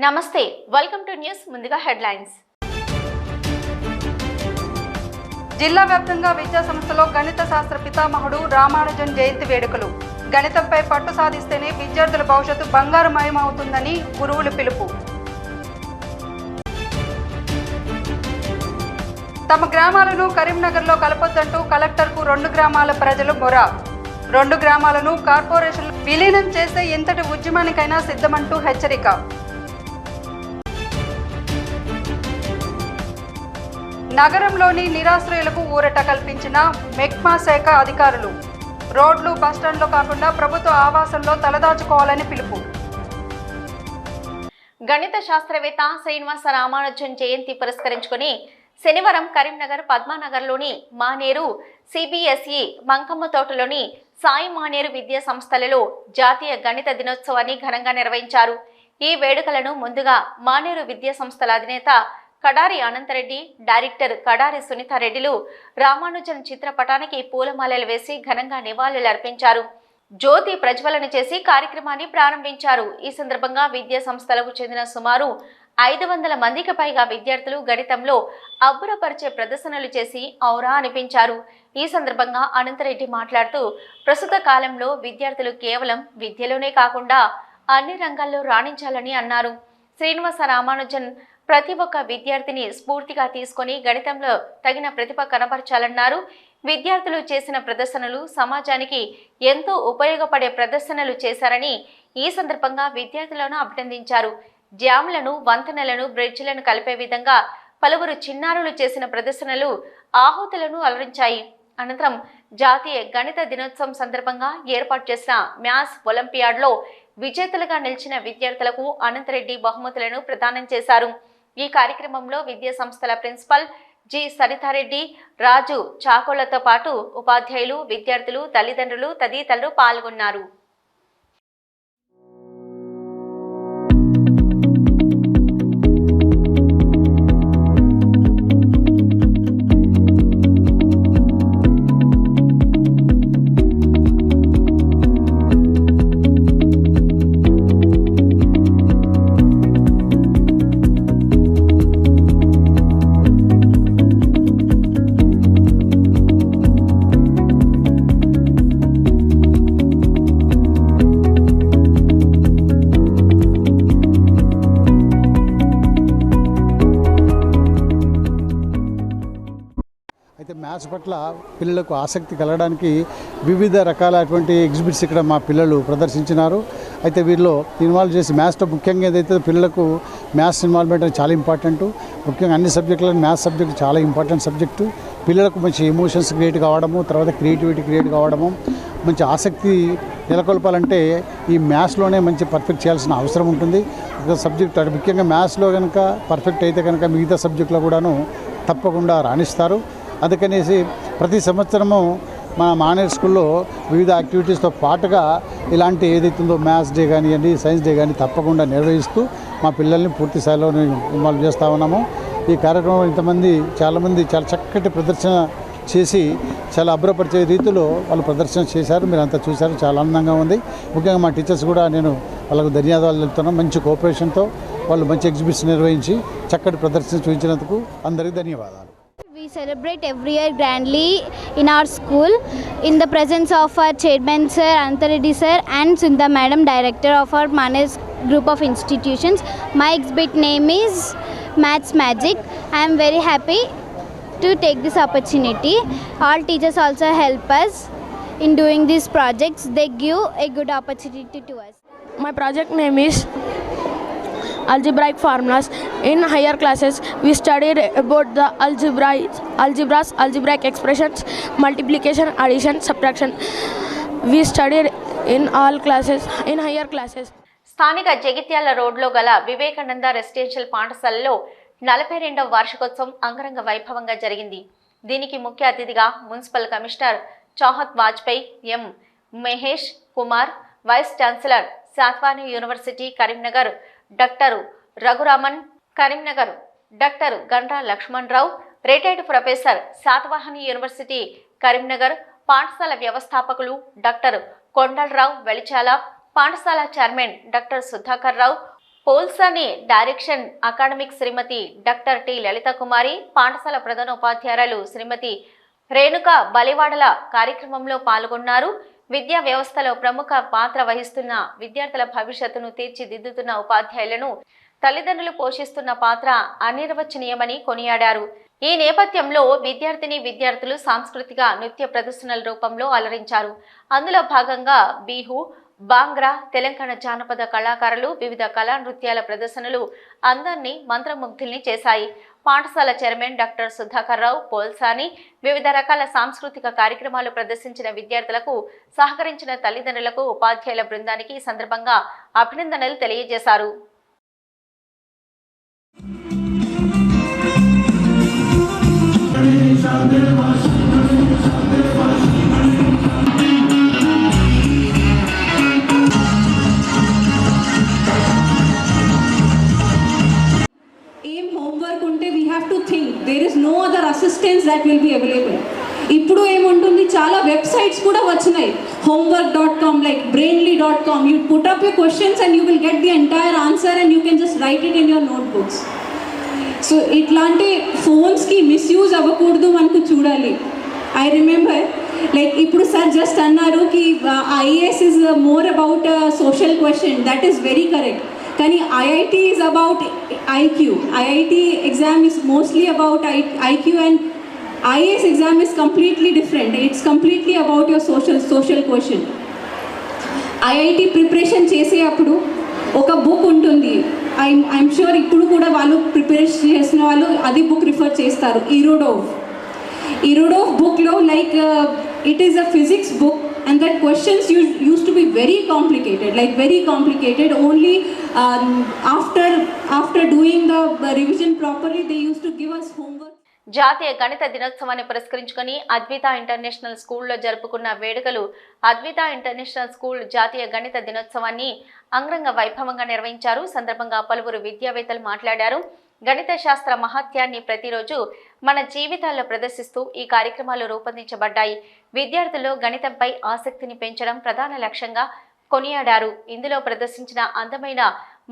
నమస్తే welcome to news ముందుగా headlines. జిల్లా వ్యాప్తంగా విద్యా సంస్థలో గణిత శాస్త్ర పితామహుడు రామానుజన్ జయంతి వేడుకలు. గణితంపై పట్టు సాధిస్తేనే విద్యార్థుల భవిష్యత్తు బంగారుమయమవుతుందని గురువులు పిలుపు. తమ గ్రామాలను కరీంనగర్లో కలపొద్దంటూ కలెక్టర్కు 2 గ్రామాల ప్రజలు మొర. 2 గ్రామాలను కార్పొరేషన్లు విలీనం చేసే ఎంతటి ఉద్యమానికైనా సిద్ధమంటూ హెచ్చరిక. నగరంలోని నిరాశ్రయులకు ఊరట కల్పించిన మెగ్మా శాఖ అధికారులు. రోడ్లు బస్టాండ్లో కాకుండా ప్రభుత్వ ఆవాసంలో తలదాచుకోవాలని పిలుపు. గణిత శాస్త్రవేత్త శ్రీనివాస రామానుజన్ జయంతి పురస్కరించుకుని శనివారం కరీంనగర్ పద్మానగర్లోని మానేరు సిబిఎస్ఈ మంకమ్మ తోటలోని సాయి మానేరు విద్యా సంస్థలలో జాతీయ గణిత దినోత్సవాన్ని ఘనంగా నిర్వహించారు. ఈ వేడుకలను ముందుగా మానేరు విద్యా సంస్థల అధినేత కడారి అనంతరెడ్డి, డైరెక్టర్ కడారి సునీతారెడ్డిలు రామానుజన్ చిత్రపటానికి పూలమాలలు వేసి ఘనంగా నివాళులర్పించారు. జ్యోతి ప్రజ్వలన చేసి కార్యక్రమాన్ని ప్రారంభించారు. ఈ సందర్భంగా విద్యా సంస్థలకు చెందిన సుమారు 500 మందికి పైగా విద్యార్థులు గణితంలో అబ్బురపరిచే ప్రదర్శనలు చేసి ఔరా అనిపించారు. ఈ సందర్భంగా అనంతరెడ్డి మాట్లాడుతూ ప్రస్తుత కాలంలో విద్యార్థులు కేవలం విద్యలోనే కాకుండా అన్ని రంగాల్లో రాణించాలని అన్నారు. శ్రీనివాస రామానుజన్ ప్రతి ఒక్క విద్యార్థిని స్ఫూర్తిగా తీసుకొని గణితంలో తగిన ప్రతిభ కనబరచాలన్నారు. విద్యార్థులు చేసిన ప్రదర్శనలు సమాజానికి ఎంతో ఉపయోగపడే ప్రదర్శనలు చేశారని ఈ సందర్భంగా విద్యార్థులను అభినందించారు. డ్యామ్లను, వంతెనలను, బ్రిడ్జిలను కలిపే విధంగా పలువురు చిన్నారులు చేసిన ప్రదర్శనలు ఆహుతులను అలరించాయి. అనంతరం జాతీయ గణిత దినోత్సవం సందర్భంగా ఏర్పాటు చేసిన మ్యాథ్స్ ఒలింపియాడ్లో విజేతలుగా నిలిచిన విద్యార్థులకు అనంతరెడ్డి బహుమతులను ప్రదానం చేశారు. ఈ కార్యక్రమంలో విద్యా సంస్థల ప్రిన్సిపల్ జి సరితారెడ్డి, రాజు చాకోలతో పాటు ఉపాధ్యాయులు, విద్యార్థులు, తల్లిదండ్రులు తదితరులు పాల్గొన్నారు. అయితే మ్యాథ్స్ పట్ల పిల్లలకు ఆసక్తి కలగడానికి వివిధ రకాలైనటువంటి ఎగ్జిబిట్స్ ఇక్కడ మా పిల్లలు ప్రదర్శించినారు. అయితే వీరిలో ఇన్వాల్వ్ చేసి మ్యాథ్స్లో ముఖ్యంగా ఏదైతే పిల్లలకు మ్యాథ్స్ ఇన్వాల్వ్మెంట్ అనేది చాలా ఇంపార్టెంట్. ముఖ్యంగా అన్ని సబ్జెక్టులలో మ్యాథ్స్ సబ్జెక్ట్ చాలా ఇంపార్టెంట్ సబ్జెక్టు. పిల్లలకు మంచి ఎమోషన్స్ క్రియేట్ కావడము, తర్వాత క్రియేటివిటీ క్రియేట్ కావడము, మంచి ఆసక్తి నెలకొల్పాలంటే ఈ మ్యాథ్స్లోనే మంచి పర్ఫెక్ట్ చేయాల్సిన అవసరం ఉంటుంది. ఒక సబ్జెక్ట్ అది ముఖ్యంగా మ్యాథ్స్లో కనుక పర్ఫెక్ట్ అయితే కనుక మిగతా సబ్జెక్టులో కూడాను తప్పకుండా రాణిస్తారు. అందుకనేసి ప్రతి సంవత్సరము మా మానేర్ స్కూల్లో వివిధ యాక్టివిటీస్తో పాటుగా ఇలాంటి ఏదైతుందో మ్యాథ్స్ డే కానివ్వండి, సైన్స్ డే కానీ తప్పకుండా నిర్వహిస్తూ మా పిల్లల్ని పూర్తి స్థాయిలో ఇన్వాల్వ్ చేస్తూ ఉన్నాము. ఈ కార్యక్రమంలో ఇంతమంది చాలామంది చాలా చక్కటి ప్రదర్శన చేసి చాలా అబ్బురపరిచే రీతిలో వాళ్ళు ప్రదర్శన చేశారు. మీరు అంతా చూశారు, చాలా ఆనందంగా ఉంది. ముఖ్యంగా మా టీచర్స్ కూడా నేను వాళ్ళకు ధన్యవాదాలు తెలుపుతున్నాను. మంచి కోఆపరేషన్తో వాళ్ళు మంచి ఎగ్జిబిషన్ నిర్వహించి చక్కటి ప్రదర్శన చూపించినందుకు అందరికీ ధన్యవాదాలు. We celebrate every year grandly in our school in the presence of our chairman sir Antareddy sir and Sundha madam, director of our Manes group of institutions. My exhibit name is Maths Magic. I am very happy to take this opportunity. All teachers also help us in doing these projects. They give a good opportunity to us. My project name is algebraic formulas. In higher classes we studied about the algebras, algebraic expressions, multiplication, addition, subtraction. We studied in all classes, in higher classes. స్థానిక జగిత్యాల రోడ్లో గల Vivekananda residential పాఠశాలలో 42వ వార్షికోత్సవం అంగరంగ వైభవంగా జరిగింది. దీనికి ముఖ్య అతిథిగా municipal commissioner Chahat Vajpayee, M Mahesh Kumar, vice chancellor Satavahana university Karimnagar doctor Raghuraman, Karimnagar doctor Gandra Lakshmanarao, retired professor Satavahana university Karimnagar పాఠశాల వ్యవస్థాపకులు డాక్టర్ కొండలరావు వెలిచాల, పాఠశాల chairman doctor Sudhakar Rao, Polsani direction academic Srimathi doctor T Lalitha Kumari, పాఠశాల ప్రధానోపాధ్యాయురాలు శ్రీమతి రేణుక బలివాడల కార్యక్రమంలో పాల్గొన్నారు. విద్యా వ్యవస్థలో ప్రముఖ పాత్ర వహిస్తున్న విద్యార్థుల భవిష్యత్తును తీర్చిదిద్దుతున్న ఉపాధ్యాయులను తల్లిదండ్రులు పోషిస్తున్న పాత్ర అనిర్వచనీయమని కొనియాడారు. ఈ నేపథ్యంలో విద్యార్థులు సాంస్కృతిక నృత్య ప్రదర్శనల రూపంలో అలరించారు. అందులో భాగంగా బిహు, బాంగ్రా, తెలంగాణ జానపద కళాకారులు వివిధ కళా నృత్యాల ప్రదర్శనలు అందరినీ మంత్రముగ్ధుల్ని చేశాయి. పాఠశాల చైర్మన్ డాక్టర్ సుధాకర్ రావు పోల్సాని వివిధ రకాల సాంస్కృతిక కార్యక్రమాలు ప్రదర్శించిన విద్యార్థులకు సహకరించిన తల్లిదండ్రులకు, ఉపాధ్యాయుల బృందానికి ఈ సందర్భంగా అభినందనలు తెలియజేశారు. homework unte we have to think there is no other assistance that will be available. ఇప్పుడు ఏముంటుంది, చాలా వెబ్సైట్స్ కూడా వచ్చినాయి, homework.com, like brainly.com. you put up your questions and you will get the entire answer and you can just write it in your notebooks. So ఇట్లాంటి ఫోన్స్కి misuse అవ్వకూడదు, మనకు చూడాలి. ఐ రిమెంబర్ లైక్ ఇప్పుడు సార్ జస్ట్ అన్నారు కి IAS is more about social question, that is very correct. కానీ IIT is about IQ. IIT exam is mostly about IQ and IAS exam is completely different. It's completely about your social quotient. IIT preparation చేసే అప్పుడు ఒక book ఉంటుంది, I'm sure ఇప్పుడు కూడా వాళ్ళు preparation చేసిన వాళ్ళు అది బుక్ రిఫర్ చేస్తారు, ఇరోడోవ్ బుక్లో like it is a physics book and that questions used to be very complicated. Only after doing the revision properly they used to give us homework. జాతీయ గణిత దినోత్సవాన్ని పురస్కరించుకొని అద్విత ఇంటర్నేషనల్ స్కూల్లో జరుపుకున్న వేడుకలు. అద్విత ఇంటర్నేషనల్ స్కూల్ జాతీయ గణిత దినోత్సవాన్ని అంగరంగ వైభవంగా నిర్వహించారు. సందర్భంగా పలువురు విద్యావేత్తలు మాట్లాడారు. గణిత శాస్త్ర మహత్యాన్ని ప్రతిరోజు మన జీవితాల్లో ప్రదర్శిస్తూ ఈ కార్యక్రమాలు రూపొందించబడ్డాయి. విద్యార్థుల్లో గణితంపై ఆసక్తిని పెంచడం ప్రధాన లక్ష్యంగా కొనియాడారు. ఇందులో ప్రదర్శించిన అందమైన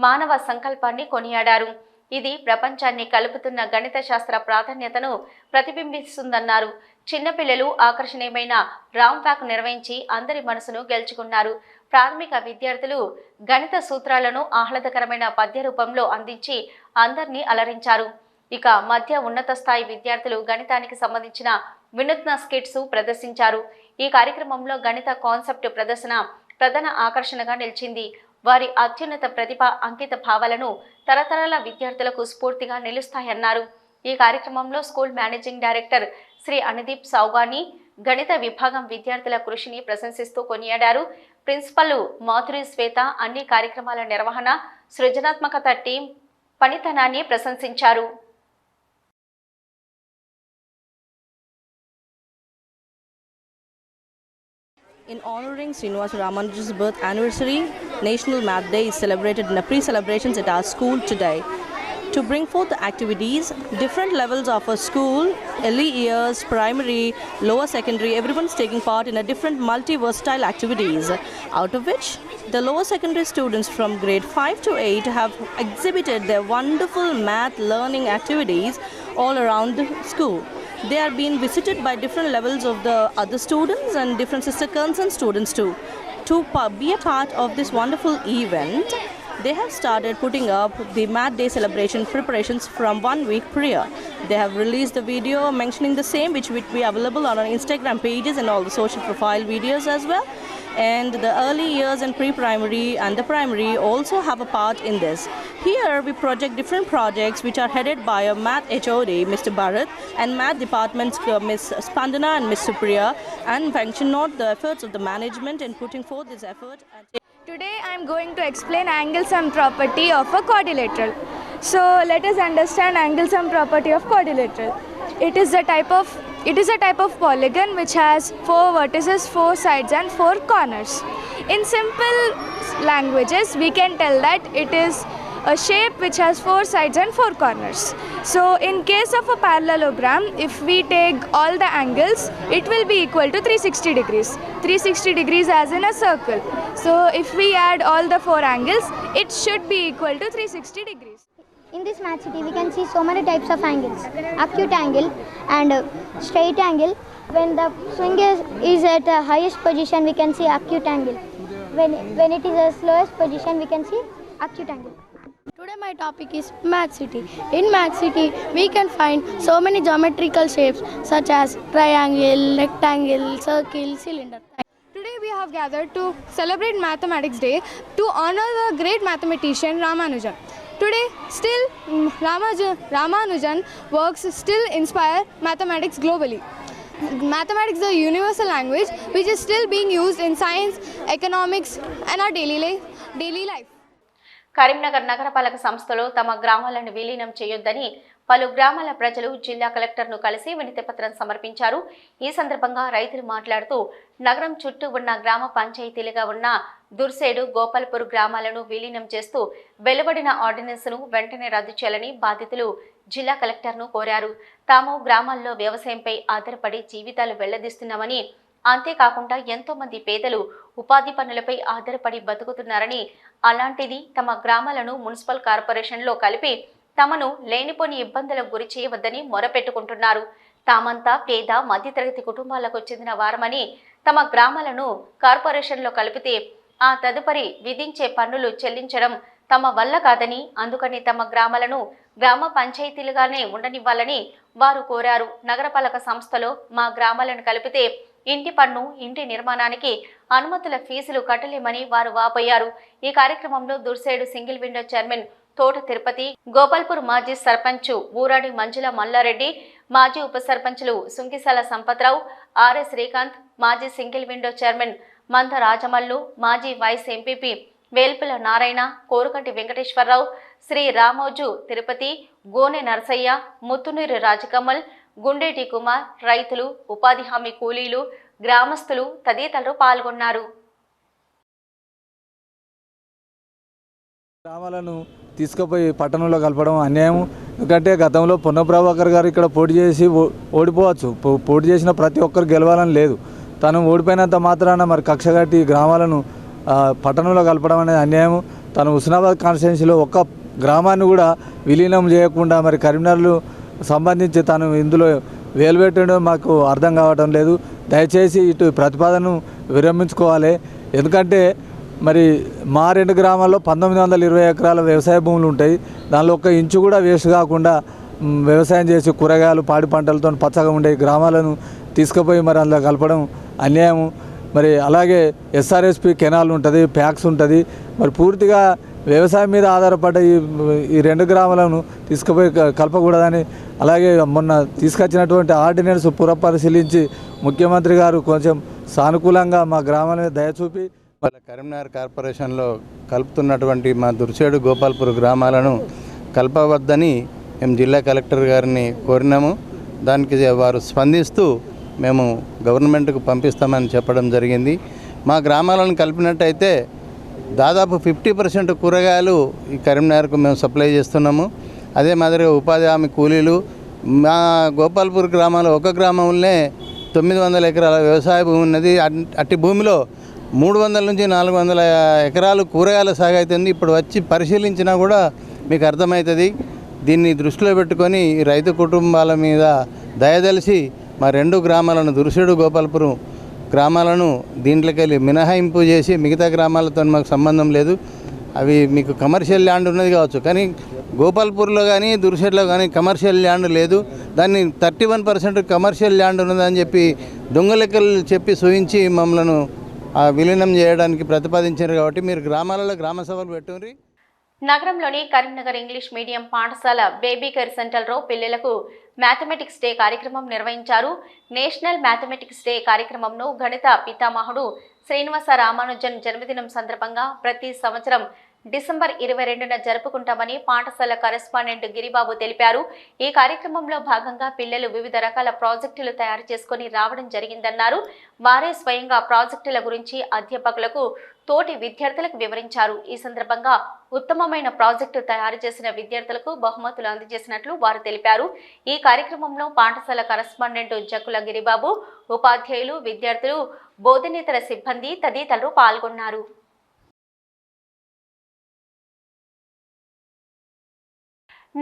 మానవ సంకల్పాన్ని కొనియాడారు. ఇది ప్రపంచాన్ని కలుపుతున్న గణిత శాస్త్ర ప్రాధాన్యతను ప్రతిబింబిస్తుందన్నారు. చిన్నపిల్లలు ఆకర్షణీయమైన రామ్ వాక్ నిర్వహించి అందరి మనసును గెలుచుకున్నారు. ప్రాథమిక విద్యార్థులు గణిత సూత్రాలను ఆహ్లాదకరమైన పద్య రూపంలో అందించి అందరినీ అలరించారు. ఇక మధ్య ఉన్నత స్థాయి విద్యార్థులు గణితానికి సంబంధించిన వినూత్న స్కిట్స్ ప్రదర్శించారు. ఈ కార్యక్రమంలో గణిత కాన్సెప్ట్ ప్రదర్శన ప్రధాన ఆకర్షణగా నిలిచింది. వారి అత్యున్నత ప్రతిభ, అంకిత భావాలను తరతరాల విద్యార్థులకు స్ఫూర్తిగా నిలుస్తాయన్నారు. ఈ కార్యక్రమంలో school managing director Shri Anudeep Saugani గణిత విభాగం విద్యార్థుల కృషిని ప్రశంసిస్తూ కొనియాడారు. ప్రిన్సిపల్ మాధురి శ్వేత అన్ని కార్యక్రమాల నిర్వహణ, సృజనాత్మకత టీం పనితనాన్ని ప్రశంసించారు. In honoring Srinivasa Ramanujan's birth anniversary, National Math Day is celebrated in a pre-celebrations at our school today. To bring forth the activities, different levels of our school, early years, primary, lower secondary, everyone's taking part in a different multi-versatile activities, out of which the lower secondary students from grade 5 to 8 have exhibited their wonderful math learning activities all around the school. They are being visited by different levels of the other students and different sister concerned students too. To be a part of this wonderful event, they have started putting up the Math Day celebration preparations from 1 week prior. They have released the video mentioning the same, which will be available on our Instagram pages and all the social profile videos as well. And the early years and pre-primary and the primary also have a part in this. Here we project different projects which are headed by a math HOD, Mr. Bharat, and math departments Ms. Spandana and Ms. Supriya, and mention not the efforts of the management in putting forth this effort. Today I am going to explain angle sum property of a quadrilateral. So let us understand angle sum property of quadrilateral. It is a type of polygon which has 4 vertices, 4 sides and 4 corners. In simple languages we can tell that it is a shape which has 4 sides and 4 corners. So in case of a parallelogram, if we take all the angles, it will be equal to 360 degrees. 360 degrees as in a circle. So if we add all the 4 angles, it should be equal to 360 degrees. In this math city, we can see so many types of angles. Acute angle and straight angle. When the swing is at the highest position, we can see acute angle. When it is at slowest position, we can see acute angle. Today my topic is Math City. In Math City, we can find so many geometrical shapes such as triangle, rectangle, circle, cylinder. Today we have gathered to celebrate Mathematics Day to honor the great mathematician Ramanujan. Today still Ramanujan works still inspire mathematics globally. Mathematics is a universal language which is still being used in science, economics and our daily life. Karimnagar నగరపాలక సంస్థలో తమ గ్రామాలను విలీనం చేయొద్దని పలు గ్రామాల ప్రజలు జిల్లా కలెక్టర్ను కలిసి వినతిపత్రం సమర్పించారు. ఈ సందర్భంగా రైతులు మాట్లాడుతూ నగరం చుట్టూ ఉన్న గ్రామ పంచాయతీలుగా ఉన్న దుర్సేడు, గోపాల్పూర్ గ్రామాలను విలీనం చేస్తూ వెలువడిన ఆర్డినెన్స్ను వెంటనే రద్దు చేయాలని బాధితులు జిల్లా కలెక్టర్ను కోరారు. తాము గ్రామాల్లో వ్యవసాయంపై ఆధారపడి జీవితాలు వెళ్లదీస్తున్నామని, అంతేకాకుండా ఎంతో మంది పేదలు ఉపాధి పనులపై ఆధారపడి బతుకుతున్నారని, అలాంటిది తమ గ్రామాలను మున్సిపల్ కార్పొరేషన్లో కలిపి తమను లేనిపోని ఇబ్బందులకు గురి చేయవద్దని మొరపెట్టుకుంటున్నారు. తామంతా పేద మధ్యతరగతి కుటుంబాలకు చెందిన వారమని, తమ గ్రామాలను కార్పొరేషన్లో కలిపితే ఆ తదుపరి విధించే పన్నులు చెల్లించడం తమ వల్ల కాదని, అందుకని తమ గ్రామాలను గ్రామ పంచాయతీలుగానే ఉండనివ్వాలని వారు కోరారు. నగరపాలక సంస్థలో మా గ్రామాలను కలిపితే ఇంటి పన్ను, ఇంటి నిర్మాణానికి అనుమతుల ఫీజులు కట్టలేమని వారు వాపోయారు. ఈ కార్యక్రమంలో దుర్సేడు సింగిల్ విండో చైర్మన్ తోట తిరుపతి, గోపాల్పూర్ మాజీ సర్పంచ్ ఊరాడి మంజుల మల్లారెడ్డి, మాజీ ఉప సర్పంచ్లు సుంకిసాల సంపత్రావు, ఆర్ఎస్ శ్రీకాంత్, మాజీ సింగిల్ విండో చైర్మన్ మంద రాజమల్లు, మాజీ వైస్ ఎంపీపీ వేల్పుల నారాయణ, కోరుకంటి వెంకటేశ్వరరావు, శ్రీ రామోజు తిరుపతి, గోనె నరసయ్య, ముత్తునూరి రాజకమల్, గుండేటి కుమార్, రైతులు, ఉపాధి హామీ కూలీలు, గ్రామస్తులు తదితరులు పాల్గొన్నారు. గ్రామాలను తీసుకుపోయి పట్టణంలో కలపడం అన్యాయం. ఎందుకంటే గతంలో పొన్న ప్రభాకర్ గారు ఇక్కడ పోటీ చేసి ఓడిపోవచ్చు. పోటీ చేసిన ప్రతి ఒక్కరు గెలవాలని లేదు. తను ఓడిపోయినంత మాత్రాన మరి కక్ష కట్టి గ్రామాలను పట్టణంలో కలపడం అనేది అన్యాయం. తను హుస్నాబాద్ కాన్స్టిట్యున్సీలో ఒక్క గ్రామాన్ని కూడా విలీనం చేయకుండా మరి కరీంనగర్లు సంబంధించి తను ఇందులో వేలుపెట్టడం మాకు అర్థం కావడం లేదు. దయచేసి ఇటు ప్రతిపాదనను విరమించుకోవాలి. ఎందుకంటే మరి మా 2 గ్రామాల్లో 1920 ఎకరాల వ్యవసాయ భూములు ఉంటాయి. దానిలో ఒక్క ఇంచు కూడా వేస్ట్ కాకుండా వ్యవసాయం చేసి కూరగాయలు, పాడి పంటలతో పచ్చగా ఉండే గ్రామాలను తీసుకుపోయి మరి అందులో కలపడం అన్యాయం. మరి అలాగే ఎస్ఆర్ఎస్పి కెనాల్ ఉంటుంది, ప్యాక్స్ ఉంటుంది. మరి పూర్తిగా వ్యవసాయం మీద ఆధారపడ్డ ఈ 2 గ్రామాలను తీసుకుపోయి కలపకూడదని, అలాగే మొన్న తీసుకొచ్చినటువంటి ఆర్డినెన్స్ పునఃపరిశీలించి ముఖ్యమంత్రి గారు కొంచెం సానుకూలంగా మా గ్రామాల మీద దయ చూపి కరీంనగర్ కార్పొరేషన్లో కలుపుతున్నటువంటి మా దుర్సేడు, గోపాల్పూర్ గ్రామాలను కలపవద్దని మేము జిల్లా కలెక్టర్ గారిని కోరినాము. దానికి వారు స్పందిస్తూ మేము గవర్నమెంట్కు పంపిస్తామని చెప్పడం జరిగింది. మా గ్రామాలను కలిపినట్టయితే దాదాపు 50% కూరగాయలు ఈ కరీంనగర్కు మేము సప్లై చేస్తున్నాము. అదే మాదిరిగా ఉపాధి హామీ కూలీలు మా గోపాల్పూర్ గ్రామంలో ఒక గ్రామంలోనే 900 ఎకరాల వ్యవసాయ భూమి ఉన్నది. అట్టి భూమిలో 300 నుంచి 400 ఎకరాలు కూరగాయల సాగు అవుతుంది. ఇప్పుడు వచ్చి పరిశీలించినా కూడా మీకు అర్థమవుతుంది. దీన్ని దృష్టిలో పెట్టుకొని రైతు కుటుంబాల మీద దయదలిసి మా 2 గ్రామాలను దుర్సేడు, గోపాల్పురం గ్రామాలను దీంట్లోకి వెళ్ళి మినహాయింపు చేసి మిగతా గ్రామాలతో మాకు సంబంధం లేదు. అవి మీకు కమర్షియల్ ల్యాండ్ ఉన్నది కావచ్చు, కానీ గోపాల్పూర్లో కానీ దుర్సేడులో కానీ కమర్షియల్ ల్యాండ్ లేదు. దాన్ని 31% కమర్షియల్ ల్యాండ్ ఉన్నదని చెప్పి దొంగ లెక్కలు చెప్పి సూచించి మమ్మల్ని విలీనం చేయడానికి ప్రతిపాదించారు. కాబట్టి మీరు గ్రామాలలో గ్రామ సభలు పెట్టుకుని నగరంలోని కరీంనగర్ ఇంగ్లీష్ మీడియం పాఠశాల బేబీ కేర్ సెంటర్లో పిల్లలకు మ్యాథమెటిక్స్ డే కార్యక్రమం నిర్వహించారు. నేషనల్ మ్యాథమెటిక్స్ డే కార్యక్రమంలో గణిత పితామహుడు శ్రీనివాస రామానుజన్ జన్మదినం సందర్భంగా ప్రతి సంవత్సరం డిసెంబర్ 22న జరుపుకుంటామని పాఠశాల కరెస్పాండెంట్ గిరిబాబు తెలిపారు. ఈ కార్యక్రమంలో భాగంగా పిల్లలు వివిధ రకాల ప్రాజెక్టులు తయారు చేసుకుని రావడం జరిగిందన్నారు. వారే స్వయంగా ప్రాజెక్టుల గురించి అధ్యాపకులకు, తోటి విద్యార్థులకు వివరించారు. ఈ సందర్భంగా ఉత్తమమైన ప్రాజెక్టు తయారు చేసిన విద్యార్థులకు బహుమతులు అందజేసినట్లు వారు తెలిపారు. ఈ కార్యక్రమంలో పాఠశాల కరెస్పాండెంట్ జక్కుల గిరిబాబు, ఉపాధ్యాయులు, విద్యార్థులు, బోధనేతర సిబ్బంది తదితరులు పాల్గొన్నారు.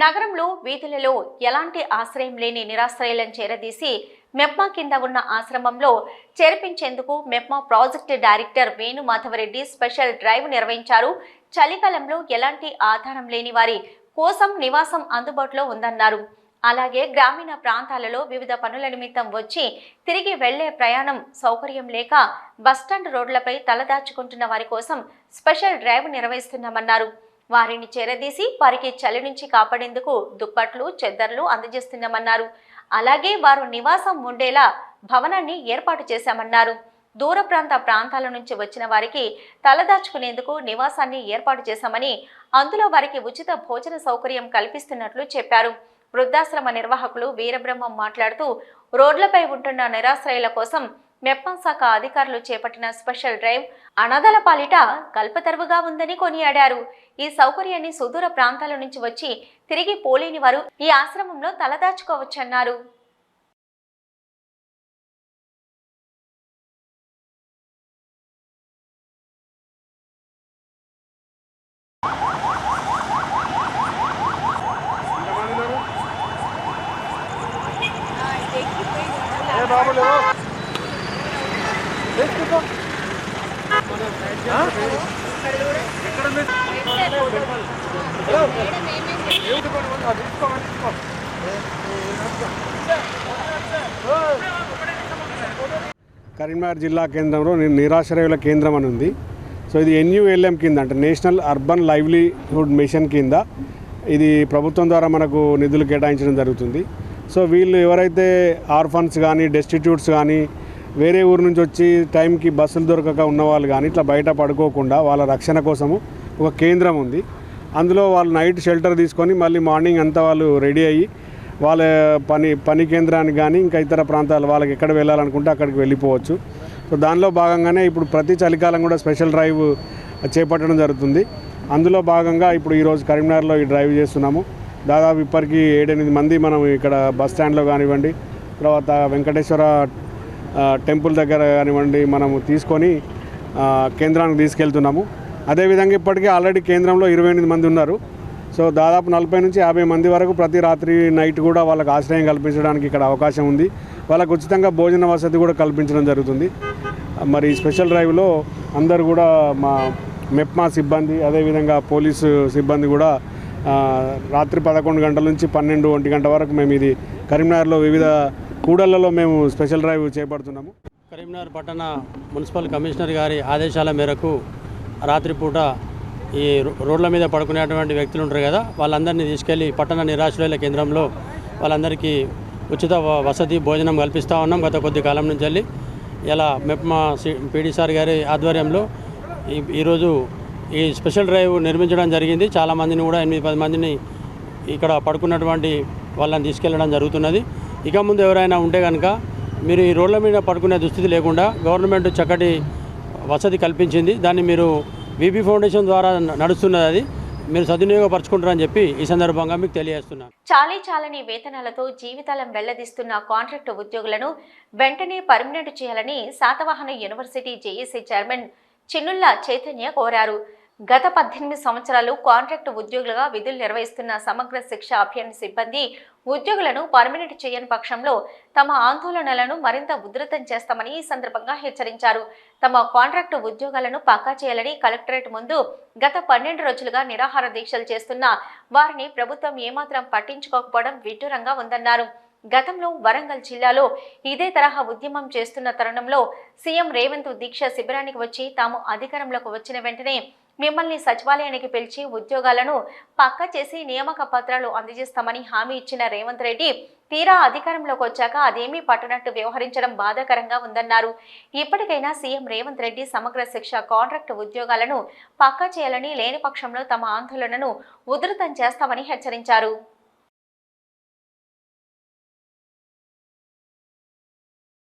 నగరంలో వీధులలో ఎలాంటి ఆశ్రయం లేని నిరాశ్రయులను చేరదీసి మెప్మా కింద ఉన్న ఆశ్రమంలో చేర్పించేందుకు MEPMA project director Venu Madhavareddy special drive నిర్వహించారు. చలికాలంలో ఎలాంటి ఆధారం లేని వారి కోసం నివాసం అందుబాటులో ఉందన్నారు. అలాగే గ్రామీణ ప్రాంతాలలో వివిధ పనుల నిమిత్తం వచ్చి తిరిగి వెళ్లే ప్రయాణం సౌకర్యం లేక బస్టాండ్ రోడ్లపై తలదాచుకుంటున్న వారి కోసం స్పెషల్ డ్రైవ్ నిర్వహిస్తున్నామన్నారు. వారిని చేరదీసి వారికి చలి నుంచి కాపాడేందుకు దుప్పట్లు, చెద్దర్లు అందజేస్తున్నామన్నారు. అలాగే వారు నివాసం ఉండేలా భవనాన్ని ఏర్పాటు చేశామన్నారు. దూర ప్రాంతాల నుంచి వచ్చిన వారికి తలదాచుకునేందుకు నివాసాన్ని ఏర్పాటు చేశామని, అందులో వారికి ఉచిత భోజన సౌకర్యం కల్పిస్తున్నట్లు చెప్పారు. వృద్ధాశ్రమ నిర్వాహకులు వీరబ్రహ్మం మాట్లాడుతూ రోడ్లపై ఉంటున్న నిరాశ్రయుల కోసం మెప్మా శాఖ అధికారులు చేపట్టిన స్పెషల్ డ్రైవ్ అనాథల పాలిట కల్పతరువుగా ఉందని కొనియాడారు. ఈ సౌకర్యాన్ని సుదూర ప్రాంతాల నుంచి వచ్చి తిరిగి పోలేని వారు ఈ ఆశ్రమంలో తలదాచుకోవచ్చన్నారు. కరీంనగర్ జిల్లా కేంద్రంలో నిరాశ్రయుల కేంద్రం అని ఉంది. సో ఇది NULM కింద, అంటే నేషనల్ అర్బన్ లైవ్లీహుడ్ మిషన్ కింద ఇది ప్రభుత్వం ద్వారా మనకు నిధులు కేటాయించడం జరుగుతుంది. సో వీళ్ళు ఎవరైతే ఆర్ఫన్స్ కానీ, డెస్టిట్యూట్స్ కానీ, వేరే ఊరు నుంచి వచ్చి టైంకి బస్సులు దొరకక ఉన్నవాళ్ళు కానీ ఇట్లా బయట పడుకోకుండా వాళ్ళ రక్షణ కోసము ఒక కేంద్రం ఉంది. అందులో వాళ్ళు నైట్ షెల్టర్ తీసుకొని మళ్ళీ మార్నింగ్ అంతా వాళ్ళు రెడీ అయ్యి వాళ్ళ పని కేంద్రానికి కానీ ఇంకా ఇతర ప్రాంతాలు వాళ్ళకి ఎక్కడ వెళ్ళాలనుకుంటే అక్కడికి వెళ్ళిపోవచ్చు. సో దానిలో భాగంగానే ఇప్పుడు ప్రతి చలికాలం కూడా స్పెషల్ డ్రైవ్ చేపట్టడం జరుగుతుంది. అందులో భాగంగా ఇప్పుడు ఈరోజు కరీంనగర్లో ఈ డ్రైవ్ చేస్తున్నాము. దాదాపు ఇప్పటికీ 7-8 మంది మనం ఇక్కడ బస్ స్టాండ్లో కానివ్వండి, తర్వాత వెంకటేశ్వర టెంపుల్ దగ్గర కానివ్వండి మనము తీసుకొని కేంద్రానికి తీసుకెళ్తున్నాము. అదేవిధంగా ఇప్పటికీ ఆల్రెడీ కేంద్రంలో 28 మంది ఉన్నారు. సో దాదాపు 40 నుంచి 50 మంది వరకు ప్రతి రాత్రి నైట్ కూడా వాళ్ళకి ఆశ్రయం కల్పించడానికి ఇక్కడ అవకాశం ఉంది. వాళ్ళకు ఉచితంగా భోజన వసతి కూడా కల్పించడం జరుగుతుంది. మరి స్పెషల్ డ్రైవ్లో అందరూ కూడా మా మెప్మా సిబ్బంది, అదేవిధంగా పోలీసు సిబ్బంది కూడా రాత్రి 11 గంటల నుంచి 12-1 గంట వరకు మేము ఇది కరీంనగర్లో వివిధ కూడళ్లలో మేము స్పెషల్ డ్రైవ్ చేపడుతున్నాము. కరీంనగర్ పట్టణ మున్సిపల్ కమిషనర్ గారి ఆదేశాల మేరకు రాత్రిపూట ఈ రోడ్ల మీద పడుకునేటువంటి వ్యక్తులు ఉంటారు కదా, వాళ్ళందరినీ తీసుకెళ్లి పట్టణ నిరాశ్రయుల కేంద్రంలో వాళ్ళందరికీ ఉచిత వసతి భోజనం కల్పిస్తూ ఉన్నాం. గత కొద్ది కాలం నుంచి వెళ్ళి ఇలా మెప్మా PD సార్ గారి ఆధ్వర్యంలో ఈరోజు ఈ స్పెషల్ డ్రైవ్ నిర్మించడం జరిగింది. చాలామందిని కూడా 8-10 మందిని ఇక్కడ పడుకున్నటువంటి వాళ్ళని తీసుకెళ్లడం జరుగుతున్నది. ఇక ముందు ఎవరైనా ఉంటే కనుక మీరు ఈ రోడ్ల మీద పడుకునే దుస్థితి లేకుండా గవర్నమెంట్ చక్కటి వసతి కల్పించింది. దాన్ని మీరు VP ఫౌండేషన్ ద్వారా నడుస్తున్నది, అది మీరు సద్వినియోగపరచుకుంటారని చెప్పి ఈ సందర్భంగా మీకు తెలియజేస్తున్నాను. చాలని వేతనాలతో జీవితాలను వెళ్లదీస్తున్న కాంట్రాక్టు ఉద్యోగులను వెంటనే పర్మనెంట్ చేయాలని Satavahana university JEC chairman Chinnulla Chaitanya కోరారు. గత 18 సంవత్సరాలు కాంట్రాక్టు ఉద్యోగులుగా విధులు నిర్వహిస్తున్న సమగ్ర శిక్ష అభియాన్ సిబ్బంది ఉద్యోగులను పర్మనెంట్ చేయని పక్షంలో తమ ఆందోళనలను మరింత ఉధృతం చేస్తామని ఈ సందర్భంగా హెచ్చరించారు. తమ కాంట్రాక్టు ఉద్యోగాలను పక్కా చేయాలని కలెక్టరేట్ ముందు గత 12 రోజులుగా నిరాహార దీక్షలు చేస్తున్న వారిని ప్రభుత్వం ఏమాత్రం పట్టించుకోకపోవడం విడ్డూరంగా ఉందన్నారు. గతంలో వరంగల్ జిల్లాలో ఇదే తరహా ఉద్యమం చేస్తున్న తరుణంలో సీఎం రేవంత్ దీక్ష శిబిరానికి వచ్చి తాము అధికారంలోకి వచ్చిన వెంటనే మిమ్మల్ని సచివాలయానికి పిలిచి ఉద్యోగాలను పక్కా చేసి నియామక పత్రాలు అందజేస్తామని హామీ ఇచ్చిన రేవంత్ రెడ్డి తీరా అధికారంలోకి వచ్చాక అదేమీ పట్టనట్టు వ్యవహరించడం బాధాకరంగా ఉందన్నారు. ఇప్పటికైనా సీఎం రేవంత్ రెడ్డి సమగ్ర శిక్ష కాంట్రాక్ట్ ఉద్యోగాలను పక్కా చేయాలని, లేని పక్షంలో తమ ఆందోళనను ఉధృతం చేస్తామని హెచ్చరించారు.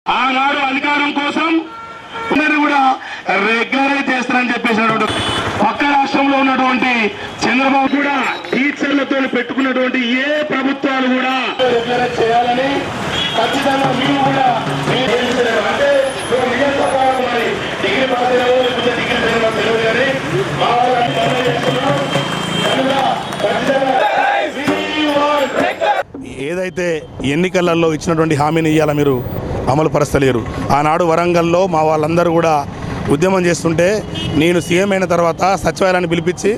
ఆనాడు అధికారం కోసం కూడా రెగ్యులరైజ్ చేస్తారని చెప్పేసినటువంటి పక్క రాష్ట్రంలో ఉన్నటువంటి చంద్రబాబు కూడా టీచర్లతో పెట్టుకున్నటువంటి ఏ ప్రభుత్వాలు కూడా రెగ్యులరైజ్ చేయాలని ఖచ్చితంగా మేము కూడా అంటే మరి డిగ్రీ పాస్ లేకపోతే డిగ్రీ తెలియదు కానీ మా ఏదైతే ఎన్నికలలో ఇచ్చినటువంటి హామీని ఇవాళ మీరు అమలు పరచలేరు. ఆనాడు వరంగల్లో మా వాళ్ళందరూ కూడా ఉద్యమం చేస్తుంటే నేను సీఎం అయిన తర్వాత సచివాలయాన్ని పిలిపించి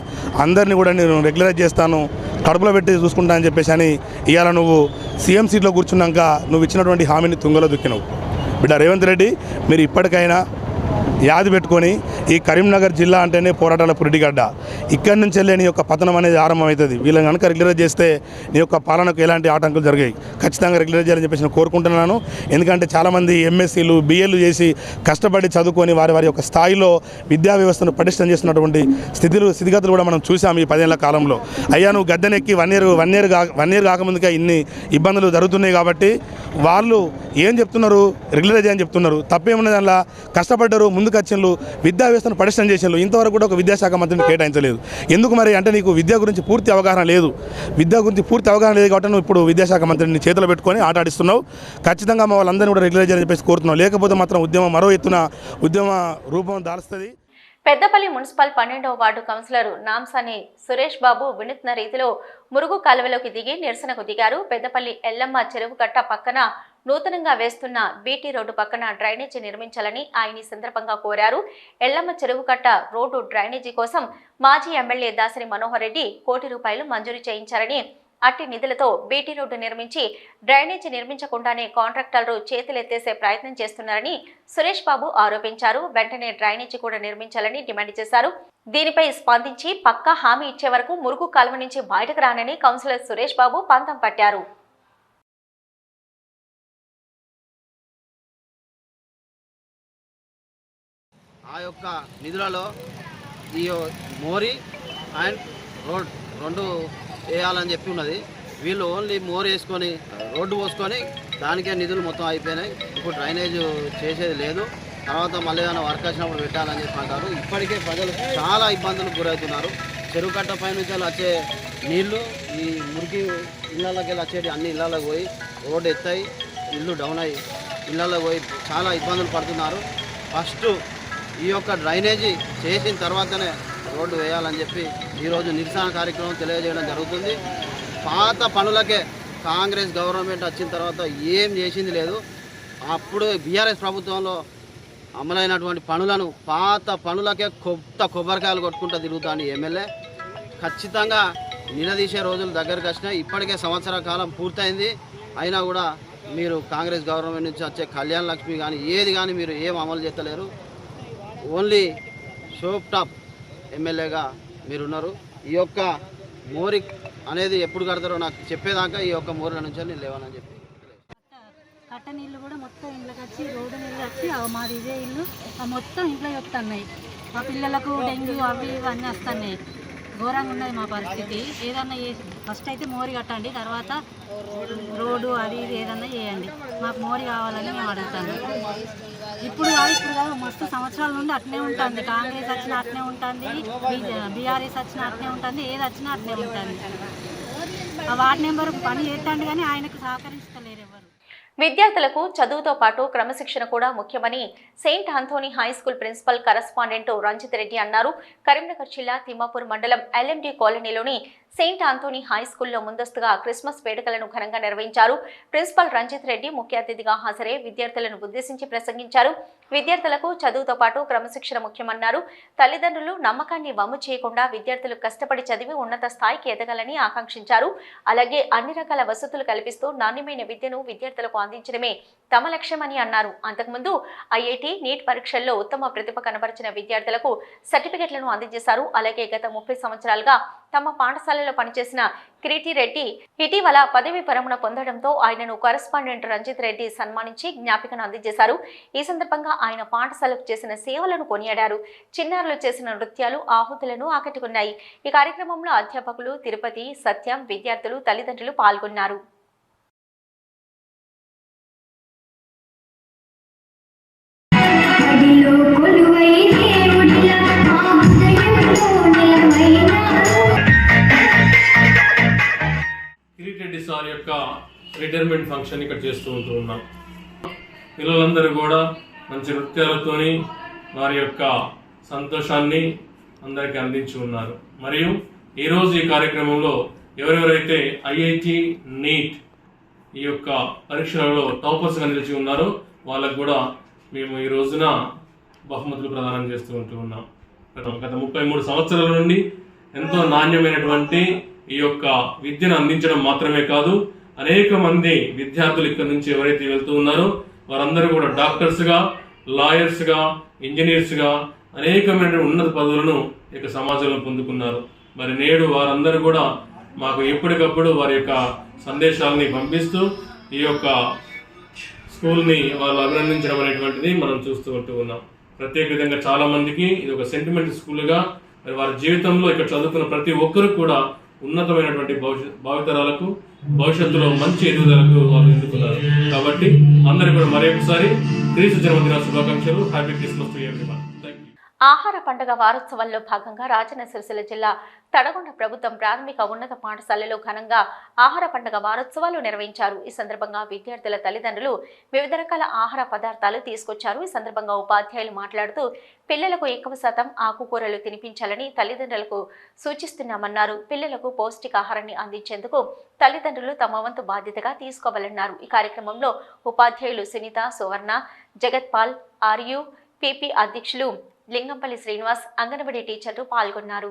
అందరినీ కూడా నేను రెగ్యులరైజ్ చేస్తాను, కడుపులో పెట్టి చూసుకుంటా అని చెప్పేసి అని ఇవాళ నువ్వు సీఎం సీట్లో కూర్చున్నాక నువ్వు ఇచ్చినటువంటి హామీని తుంగలో దుక్కినవు. బిడ్డ రేవంత్ రెడ్డి, మీరు ఇప్పటికైనా యాది పెట్టుకొని ఈ కరీంనగర్ జిల్లా అంటేనే పోరాటాల పురిటిగడ్డ. ఇక్కడి నుంచి వెళ్ళే నీ యొక్క పతనం అనేది ఆరంభమవుతుంది. వీళ్ళని కనుక రెగ్యులరైజ్ చేస్తే నీ యొక్క పాలనకు ఎలాంటి ఆటంకాలు జరిగాయి. ఖచ్చితంగా రెగ్యులరైజ్ చేయాలని చెప్పేసి నేను కోరుకుంటున్నాను. ఎందుకంటే చాలామంది ఎంఎస్సీలు బిఏలు చేసి కష్టపడి చదువుకొని వారి వారి యొక్క స్థాయిలో విద్యా వ్యవస్థను పటిష్టం చేస్తున్నటువంటి స్థితిగతులు కూడా మనం చూసాం ఈ 10 ఏళ్ల కాలంలో. అయ్యా నువ్వు గద్దెనెక్కి వన్ ఇయర్ కాకముందుకే ఇన్ని ఇబ్బందులు జరుగుతున్నాయి కాబట్టి వాళ్ళు ఏం చెప్తున్నారు, రెగ్యులరైజ్ అని చెప్తున్నారు. తప్పేమున్నది దానిలో? కష్టపడ్డారు, ముందుకు వచ్చిండ్రు, విద్యా వ్యవస్థను పటిష్టం చేసిండ్రు. ఇంతవరకు కూడా ఒక విద్యాశాఖ మంత్రిని కేటాయించలేదు. ఎందుకు మరి అంటే నీకు విద్య గురించి పూర్తి అవగాహన లేదు. కాబట్టి నువ్వు ఇప్పుడు విద్యాశాఖ మంత్రిని చేతిలో పెట్టుకొని ఆట ఆడిస్తున్నావు. ఖచ్చితంగా మా వాళ్ళందరినీ కూడా రెగ్యులరైజ్ అని చెప్పేసి కోరుతున్నావు. లేకపోతే మాత్రం ఉద్యమం మరో ఎత్తున ఉద్యమ రూపం దాల్స్తుంది. పెద్దపల్లి మున్సిపల్ 12వ వార్డు కౌన్సిలర్ నాంసాని సురేష్ బాబు వినూత్న రీతిలో మురుగు కాలువలోకి దిగి నిరసనకు దిగారు. పెద్దపల్లి ఎల్లమ్మ చెరువు కట్ట పక్కన నూతనంగా వేస్తున్న బీటీ రోడ్డు పక్కన డ్రైనేజీ నిర్మించాలని ఆయన ఈ సందర్భంగా కోరారు. ఎల్లమ్మ చెరువు కట్ట రోడ్డు డ్రైనేజీ కోసం మాజీ ఎమ్మెల్యే దాసరి మనోహర్ రెడ్డి ₹1 కోటి మంజూరు చేయించారని, అట్టి నిధులతో బీటీ రోడ్డు నిర్మించి డ్రైనేజీ నిర్మించకుండానే కాంట్రాక్టర్లు చేతులెత్తేసే ప్రయత్నం చేస్తున్నారని సురేష్ బాబు ఆరోపించారు. వెంటనే డ్రైనేజీ కూడా నిర్మించాలని డిమాండ్ చేశారు. దీనిపై స్పందించి పక్కా హామీ ఇచ్చే వరకు మురుగు కాలువ నుంచి బయటకు రానని కౌన్సిలర్ సురేష్ బాబు పంతం పట్టారు. ఆ యొక్క నిధులలో ఈ మోరీ అండ్ రోడ్ రెండు వేయాలని చెప్పి ఉన్నది. వీళ్ళు ఓన్లీ మోర్ వేసుకొని రోడ్డు పోసుకొని దానికే నిధులు మొత్తం అయిపోయినాయి. ఇప్పుడు డ్రైనేజ్ చేసేది లేదు. తర్వాత మళ్ళీ ఏమైనా వర్క్ వచ్చినప్పుడు పెట్టాలని చెప్పి అంటారు. ఇప్పటికే ప్రజలు చాలా ఇబ్బందులకు గురవుతున్నారు. చెరువు కట్ట పై నుంచి వచ్చే నీళ్లు ఈ మురికి ఇళ్ళకి వెళ్ళి వచ్చేటి అన్ని ఇళ్ళకి పోయి రోడ్డు ఎత్తాయి, ఇల్లు డౌన్ అయ్యి ఇళ్ళకి పోయి చాలా ఇబ్బందులు పడుతున్నారు. ఫస్ట్ ఈ యొక్క డ్రైనేజీ చేసిన తర్వాతనే రోడ్డు వేయాలని చెప్పి ఈరోజు నిరసన కార్యక్రమం తెలియజేయడం జరుగుతుంది. పాత పనులకే కాంగ్రెస్ గవర్నమెంట్ వచ్చిన తర్వాత ఏం చేసింది లేదు. అప్పుడు బీఆర్ఎస్ ప్రభుత్వంలో అమలైనటువంటి పనులను పాత పనులకే కొబ్బరికాయలు కొట్టుకుంటూ తిరుగుతాను ఎమ్మెల్యే. ఖచ్చితంగా నిలదీసే రోజులు దగ్గరకు వచ్చినాయి. ఇప్పటికే సంవత్సర కాలం పూర్తయింది. అయినా కూడా మీరు కాంగ్రెస్ గవర్నమెంట్ నుంచి వచ్చే కళ్యాణ లక్ష్మి కానీ ఏది కానీ మీరు ఏం అమలు చేస్తలేరు. ఓన్లీ షోప్ టాప్ ఎమ్మెల్యేగా మీరున్నారు. ఈ యొక్క మోరి అనేది ఎప్పుడు కడతారో నాకు చెప్పేదాకా ఈ యొక్క మోరీల నుంచి నేను లేవాలని చెప్పి కట్ట నీళ్ళు కూడా మొత్తం ఇంట్లోకి వచ్చి రోడ్డు నీళ్ళు వచ్చి మాది ఇదే ఇల్లు మొత్తం ఇంట్లో వస్తున్నాయి. మా పిల్లలకు డెంగ్యూ అవి ఇవన్నీ వస్తున్నాయి. ఘోరంగా ఉన్నది మా పరిస్థితి. ఏదన్నా ఫస్ట్ అయితే మోరి కట్టండి, తర్వాత రోడ్డు అది ఇది ఏదన్నా చేయండి. మాకు మోరి కావాలని మేము అడుగుతాను. ఇప్పుడు కాదు మస్తు సంవత్సరాల నుండి అట్నే ఉంటుంది. కాంగ్రెస్ వచ్చినా అట్నే ఉంటుంది, బీఆర్ఎస్ వచ్చినా అట్నే ఉంటుంది, ఏది వచ్చినా అట్నే ఉంటుంది. ఆ వార్డు నెంబర్ పని చేస్తాండి కానీ ఆయనకు సహకరిస్తలేరు ఎవరు. విద్యార్థులకు చదువుతో పాటు క్రమశిక్షణ కూడా ముఖ్యమని Saint Anthony high school principal correspondent Ranjith Reddy అన్నారు. కరీంనగర్ జిల్లా తిమ్మాపూర్ మండలం ఎల్ఎండి కాలనీలోని సెయింట్ ఆంథోనీ హై స్కూల్లో ముందస్తుగా క్రిస్మస్ వేడుకలను ఘనంగా నిర్వహించారు. ప్రిన్సిపల్ రంజిత్ రెడ్డి ముఖ్య అతిథిగా హాజరై విద్యార్థులను ఉద్దేశించి ప్రసంగించారు. విద్యార్థులకు చదువుతో పాటు క్రమశిక్షణ ముఖ్యమన్నారు. తల్లిదండ్రులు నమ్మకాన్ని వమ్ము చేయకుండా విద్యార్థులు కష్టపడి చదివి ఉన్నత స్థాయికి ఎదగాలని ఆకాంక్షించారు. అలాగే అన్ని రకాల వసతులు కల్పిస్తూ నాణ్యమైన విద్యను విద్యార్థులకు అందించడమే తమ లక్ష్యమని అన్నారు. అంతకుముందు ఐఐటి, నీట్ పరీక్షల్లో ఉత్తమ ప్రతిభ కనబరిచిన విద్యార్థులకు సర్టిఫికెట్లను అందజేశారు. అలాగే గత 30 సంవత్సరాలుగా తమ పాఠశాలలో పనిచేసిన కిరీటి రెడ్డి ఇటీవల పదవి విరమణ పొందడంతో ఆయనను కరెస్పాండెంట్ రంజిత్ రెడ్డి సన్మానించి జ్ఞాపికను అందజేశారు. ఈ సందర్భంగా ఆయన పాఠశాలకు చేసిన సేవలను కొనియాడారు. చిన్నారులు చేసిన నృత్యాలు ఆహుతులను ఆకట్టుకున్నాయి. ఈ కార్యక్రమంలో అధ్యాపకులు తిరుపతి, సత్యం, విద్యార్థులు, తల్లిదండ్రులు పాల్గొన్నారు. కిరీటి సార్ యొక్క రిటైర్మెంట్ ఫంక్షన్ ఇక్కడ చేస్తూ ఉన్నాం. పిల్లలందరూ కూడా మంచి నృత్యాలతోని వారి యొక్క సంతోషాన్ని అందరికీ అందించి ఉన్నారు. మరియు ఈరోజు ఈ కార్యక్రమంలో ఎవరెవరైతే ఐఐటి, నీట్ ఈ యొక్క పరీక్షలలో టాపర్స్గా నిలిచి ఉన్నారో వాళ్ళకు కూడా మేము ఈ రోజున బహుమతులు ప్రదానం చేస్తూ ఉన్నాం. గత 33 సంవత్సరాల నుండి ఎంతో నాణ్యమైనటువంటి ఈ యొక్క విద్యను అందించడం మాత్రమే కాదు, అనేక మంది విద్యార్థులు ఇక్కడ నుంచి ఎవరైతే వెళ్తూ ఉన్నారో వారందరూ కూడా డాక్టర్స్గా, లాయర్స్గా, ఇంజనీర్స్గా అనేకమైన ఉన్నత పదవులను ఇక సమాజంలో పొందుకున్నారు. మరి నేడు వారందరూ కూడా మాకు ఎప్పటికప్పుడు వారి యొక్క సందేశాలని పంపిస్తూ ఈ యొక్క స్కూల్ని వాళ్ళు అభినందించడం అనేటువంటిది మనం చూస్తూ ఉన్నాం. ప్రత్యేక విధంగా చాలా మందికి ఇది ఒక సెంటిమెంట్ స్కూల్గా మరి వారి జీవితంలో ఇక్కడ చదువుకున్న ప్రతి ఒక్కరు కూడా ఉన్నతమైనటువంటి భావితరాలకు భవిష్యత్తులో మంచి ఎదుగుదలకు వాళ్ళు ఎదుగుతున్నారు. కాబట్టి అందరికీ కూడా మరొకసారి క్రీస్తు జన్మదిన శుభాకాంక్షలు. Happy Christmas to everyone. ఆహార పండుగ వారోత్సవాల్లో భాగంగా రాజన్న సిరిసిల్ల జిల్లా తడగొండ ప్రభుత్వం ప్రాథమిక ఉన్నత పాఠశాలలో ఘనంగా ఆహార పండుగ వారోత్సవాలు నిర్వహించారు. ఈ సందర్భంగా విద్యార్థుల తల్లిదండ్రులు వివిధ రకాల ఆహార పదార్థాలు తీసుకొచ్చారు. ఈ సందర్భంగా ఉపాధ్యాయులు మాట్లాడుతూ పిల్లలకు ఎక్కువ శాతం ఆకుకూరలు తినిపించాలని తల్లిదండ్రులకు సూచిస్తున్నామన్నారు. పిల్లలకు పౌష్టికాహారాన్ని అందించేందుకు తల్లిదండ్రులు తమ వంతు బాధ్యతగా తీసుకోవాలన్నారు. ఈ కార్యక్రమంలో ఉపాధ్యాయులు సునీత, సువర్ణ, జగత్పాల్, ఆర్యు, పిపి అధ్యక్షులు లింగంపల్లి శ్రీనివాస్, అంగన్వాడీ టీచర్లు పాల్గొన్నారు.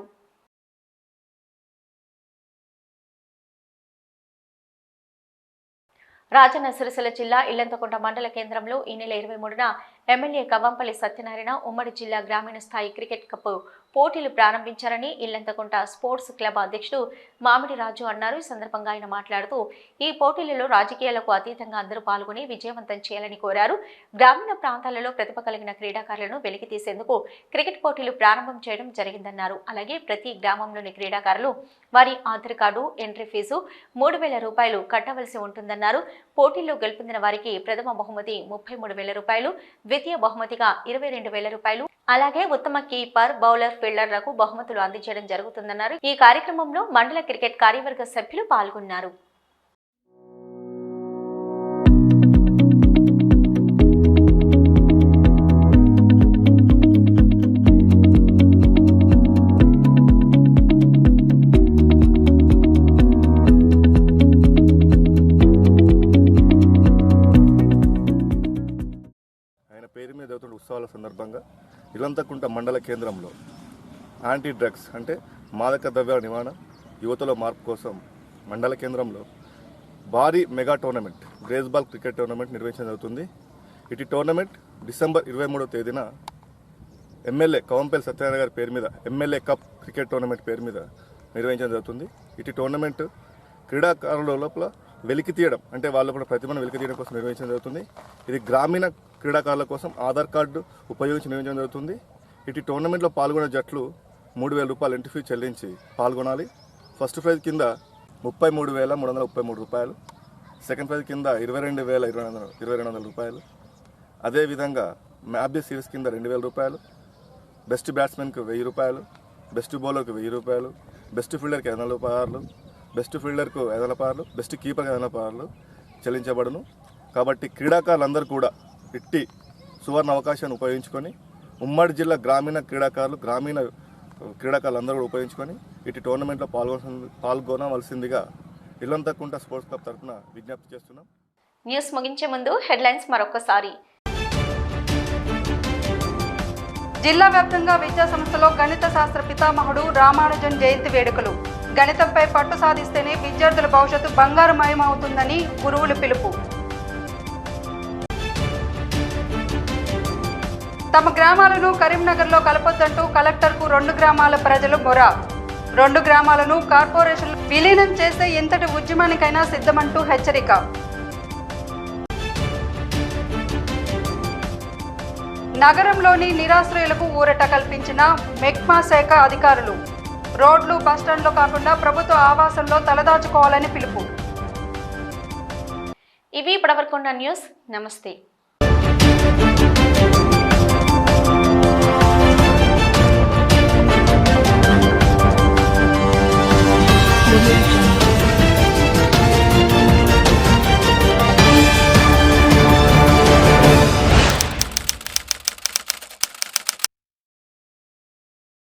రాజన్న సిరిసిల్ల జిల్లా ఇల్లంతకుంట మండల కేంద్రంలో ఈ నెల 23న ఎమ్మెల్యే కవ్వంపల్లి సత్యనారాయణ ఉమ్మడి జిల్లా గ్రామీణ స్థాయి క్రికెట్ కప్ పోటీలు ప్రారంభించారని ఇల్లంతకుంట స్పోర్ట్స్ క్లబ్ అధ్యక్షుడు మామిడి రాజు అన్నారు. ఈ సందర్భంగా ఆయన మాట్లాడుతూ ఈ పోటీలలో రాజకీయాలకు అతీతంగా అందరూ పాల్గొని విజయవంతం చేయాలని కోరారు. గ్రామీణ ప్రాంతాలలో ప్రతిభ కలిగిన క్రీడాకారులను వెలికి తీసేందుకు క్రికెట్ పోటీలు ప్రారంభం చేయడం జరిగిందన్నారు. అలాగే ప్రతి గ్రామంలోని క్రీడాకారులు వారి ఆధార్ కార్డు, ఎంట్రీ ఫీజు 3,000 రూపాయలు కట్టవలసి ఉంటుందన్నారు. పోటీల్లో గెలుపొందిన వారికి ప్రథమ బహుమతి 33,000 రూపాయలు, ద్వితీయ బహుమతిగా 22,000 రూపాయలు, అలాగే ఉత్తమ కీపర్, బౌలర్, ఫీల్డర్లకు బహుమతులు అందించడం జరుగుతుందన్నారు. ఈ కార్యక్రమంలో మండల క్రికెట్ కార్యవర్గ సభ్యులు పాల్గొన్నారు. ఉత్సవాల సందర్భంగా ఇల్లంతకుంట మండల కేంద్రంలో యాంటీ డ్రగ్స్ అంటే మాదక ద్రవ్యాల నివారణ, యువతలో మార్పు కోసం మండల కేంద్రంలో భారీ mega tournament baseball cricket tournament నిర్వహించడం జరుగుతుంది. ఇటు టోర్నమెంట్ డిసెంబర్ 23వ తేదీన ఎమ్మెల్యే కవంపల్లి సత్యనారాయణ గారి పేరు మీద ఎమ్మెల్యే కప్ క్రికెట్ టోర్నమెంట్ పేరు మీద నిర్వహించడం జరుగుతుంది. ఇటు టోర్నమెంట్ క్రీడాకారుల లోపల వెలికి తీయడం అంటే వాళ్ళ కూడా ప్రతిభను వెలికి తీయడం కోసం నిర్వహించడం జరుగుతుంది. ఇది గ్రామీణ క్రీడాకారుల కోసం ఆధార్ కార్డు ఉపయోగించి నిర్వహించడం జరుగుతుంది. ఇటు టోర్నమెంట్లో పాల్గొనే జట్లు 3,000 రూపాయలు ఎంట్రీ ఫీ చెల్లించి పాల్గొనాలి. ఫస్ట్ ప్రైజ్ కింద 33,333 రూపాయలు, సెకండ్ ప్రైజ్ కింద 22,200 రూపాయలు, అదేవిధంగా మ్యాచ్ సిరీస్ కింద 2,000 రూపాయలు, బెస్ట్ బ్యాట్స్మెన్కి 1,000 రూపాయలు, బెస్ట్ బౌలర్కి 1,000 రూపాయలు, బెస్ట్ ఫీల్డర్కి 500 రూపాయలు, బెస్ట్ ఫీల్డర్కు 500 రూపాయలు, బెస్ట్ కీపర్కి 500 రూపాయలు చెల్లించబడును. కాబట్టి క్రీడాకారులందరూ కూడా ఇట్టి సువర్ణ అవకాశాన్ని ఉపయోగించుకొని ఉమ్మడి జిల్లా గ్రామీణ క్రీడాకారులందరూ కూడా ఉపయోగించుకొని ఇటు టోర్నమెంట్లో పాల్గొనవలసిందిగా ఇల్లంతకుంట స్పోర్ట్స్ క్లబ్ తరఫున విజ్ఞప్తి చేస్తున్నాం. న్యూస్ ముగించే ముందు హెడ్లైన్స్ మరొకసారి. జిల్లా వ్యాప్తంగా విద్యా సంస్థలో గణిత శాస్త్ర పితామహుడు రామానుజన్ జయంతి వేడుకలు. గణితంపై పట్టు సాధిస్తేనే విద్యార్థుల భవిష్యత్తు బంగారుమయం అవుతుందని గురువులు పిలుపు. తమ గ్రామాలను కరీంనగర్లో కలపొద్దంటూ కలెక్టర్కు 2 గ్రామాల ప్రజలు మొర. 2 గ్రామాలను కార్పొరేషన్లు విలీనం చేస్తే ఎంతటి ఉద్యమానికైనా సిద్ధమంటూ హెచ్చరిక. నగరంలోని నిరాశ్రయులకు ఊరట కల్పించిన మెగ్మా శాఖ అధికారులు. రోడ్లు, బస్టాండ్లో కాకుండా ప్రభుత్వ ఆవాసంలో తలదాచుకోవాలని పిలుపు. ఇవి ఇప్పటివరకు ఉన్న న్యూస్. నమస్తే. Audio Jungle.